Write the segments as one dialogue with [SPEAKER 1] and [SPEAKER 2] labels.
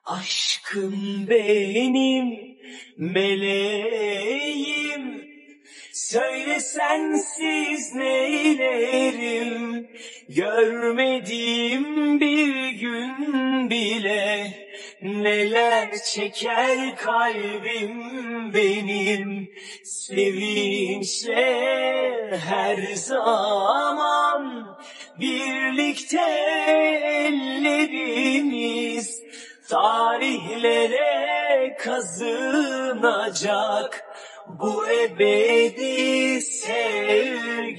[SPEAKER 1] Aşkım benim meleğim, söyle sensiz neylerim, görmediğim bir gün bile neler çeker kalbim benim. Sevinçle her zaman birlikte ellerimiz tarihlere kazınacak bu ebedi sevgimiz.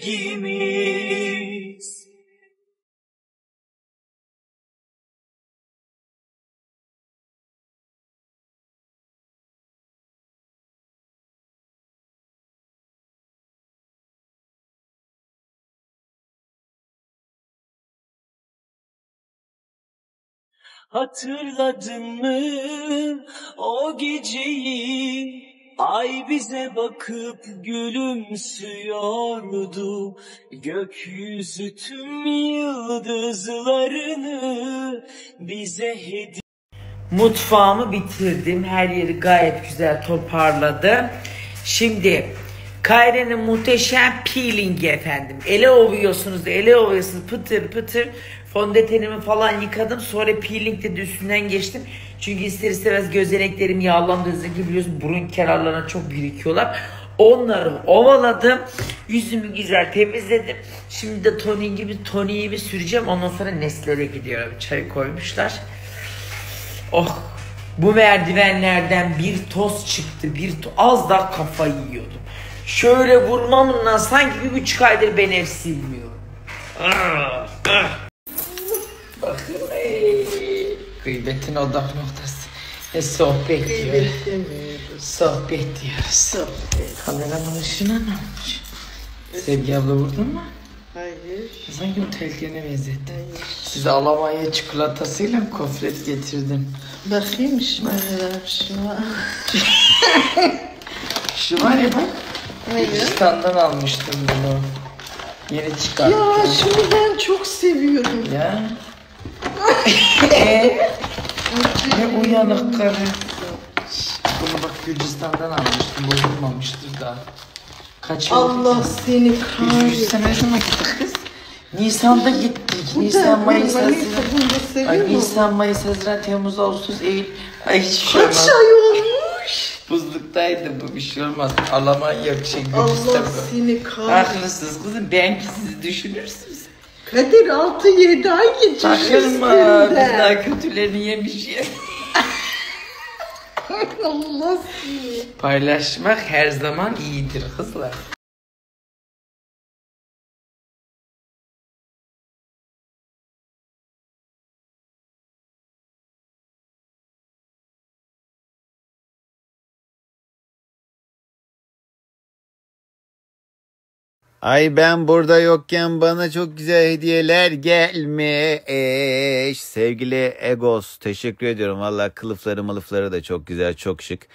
[SPEAKER 1] Hatırladın mı o geceyi? Ay bize bakıp gülümsüyordu. Gökyüzü tüm yıldızlarını bize hediye.
[SPEAKER 2] Mutfağımı bitirdim. Her yeri gayet güzel toparladım. Şimdi Kayre'nin muhteşem peelingi efendim. Ele ovuyorsunuz, pıtır pıtır. Fondötenimi falan yıkadım. Sonra peelingle de üstünden geçtim. Çünkü ister istemez gözeneklerim yağlandığı zaman biliyorsun burun kenarlarına çok birikiyorlar. Onları ovaladım. Yüzümü güzel temizledim. Şimdi de toniğimi süreceğim. Ondan sonra Nestle'ye gidiyorum. Çay koymuşlar. Oh, bu merdivenlerden bir toz çıktı. Az daha kafayı yiyordum. Şöyle vurmamla sanki 1,5 aydır ben ev silmiyorum. Bakın gıybetin odak noktası. Sohbet diyor. Sohbet diyoruz. Kameranın ışığına ne olmuş? Sevgi abla vurdun mu?
[SPEAKER 3] Hayır.
[SPEAKER 2] Sanki bu telkene benzettim. Size Almanya çikolatasıyla kofret getirdim.
[SPEAKER 3] Bakayım şuna.
[SPEAKER 2] Şu var ya bak. Hindistan'dan almıştım bunu. Yeni çıkarttım.
[SPEAKER 3] Ya şunu ben çok seviyorum.
[SPEAKER 2] Ya. Ne uyanık karı. Bunu bak Gürcistan'dan almıştım. Bozulmamıştır daha. Kaç yıl
[SPEAKER 3] Allah
[SPEAKER 2] gittim?
[SPEAKER 3] seni
[SPEAKER 2] Gürcistan'a
[SPEAKER 3] kahretsin.
[SPEAKER 2] ne zaman gittik kız? Nisan'da gittik. Nisan, Mayıs, Haziran. Nisan, Mayıs, Haziran, Temmuz, Ağustos, Eylül. Ay hiçbir şey olmaz.
[SPEAKER 3] Kaç ay olmuş?
[SPEAKER 2] Buzluktaydı bu, bir şey olmaz. Almanya yok
[SPEAKER 3] Allah seni kahretsin.
[SPEAKER 2] Haklısınız kızım, belki sizi düşünürsünüz.
[SPEAKER 3] Kadir 6-7 ay geçmiş
[SPEAKER 2] Takılma, biz daha kötülerini yemiş ya.
[SPEAKER 3] Allah seni.
[SPEAKER 2] Paylaşmak her zaman iyidir kızlar.
[SPEAKER 4] Ay ben burada yokken bana çok güzel hediyeler gelmiş. Sevgili Egos, teşekkür ediyorum. Valla kılıfları da çok güzel, çok şık.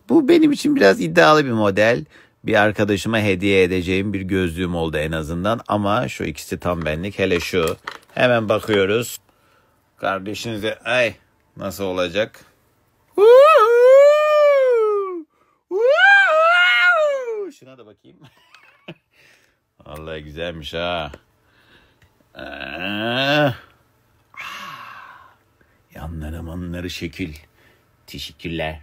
[SPEAKER 4] Bu benim için biraz iddialı bir model. Bir arkadaşıma hediye edeceğim bir gözlüğüm oldu en azından. Ama şu ikisi tam benlik. Hele şu. Hemen bakıyoruz. Kardeşinize ay nasıl olacak? Şuna da bakayım. Vallahi güzelmiş ha. Yanları manları şekil. Teşekkürler.